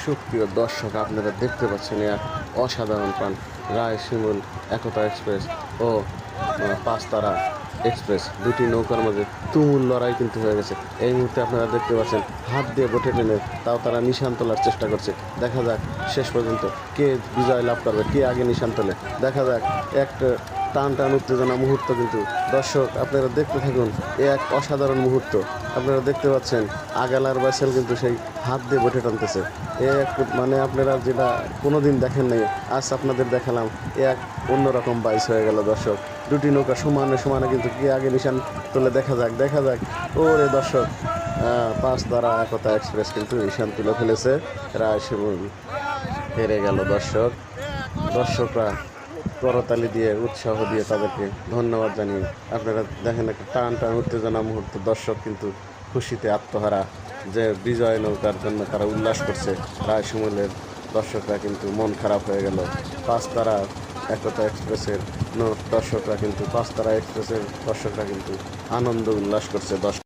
সুপ্রিয় দর্শক, আপনারা দেখতে পাচ্ছেন এক অসাধারণ প্রাণ রায়শিমুল একতা এক্সপ্রেস ও পাঁচতারা এক্সপ্রেস দুটি নৌকার মাঝে তুমুল লড়াই কিন্তু হয়ে গেছে। এই মুহূর্তে আপনারা দেখতে পাচ্ছেন হাত দিয়ে বটে টেনে তাও তারা নিশান তোলার চেষ্টা করছে। দেখা যাক শেষ পর্যন্ত কে বিজয় লাভ করবে, কে আগে নিশান তোলে। দেখা যাক একটা টান টান উত্তেজনা মুহূর্ত কিন্তু দর্শক আপনারা দেখতে থাকুন। এক অসাধারণ মুহূর্ত আপনারা দেখতে পাচ্ছেন। আগালার বাইসেল কিন্তু সেই হাত দিয়ে বটে টানতেছে। এক মানে আপনারা যেটা কোনো দিন দেখেন নাই, আজ আপনাদের দেখালাম। এক অন্যরকম বাইস হয়ে গেল দর্শক। দুটি নৌকা সমানে সমানে কিন্তু কে আগে নিশান তোলে দেখা যাক দেখা যাক। ওরে দর্শক, পাঁচতারা একতা এক্সপ্রেস কিন্তু নিশান তুলে ফেলেছে। রায়শিমুল হেরে গেল দর্শক। দর্শকরা করতালি দিয়ে উৎসাহ দিয়ে তাদেরকে ধন্যবাদ জানিয়ে আপনারা দেখেন একটা টান টান উত্তেজনা মুহূর্ত। দর্শক কিন্তু খুশিতে আত্মহারা যে বিজয় নৌকার জন্য তারা উল্লাস করছে। রায়শিমুলের দর্শকরা কিন্তু মন খারাপ হয়ে গেল। পাঁচতারা একতা এক্সপ্রেসের দর্শকরা কিন্তু পাঁচতারা এক্সপ্রেসের দর্শকরা কিন্তু আনন্দ উল্লাস করছে।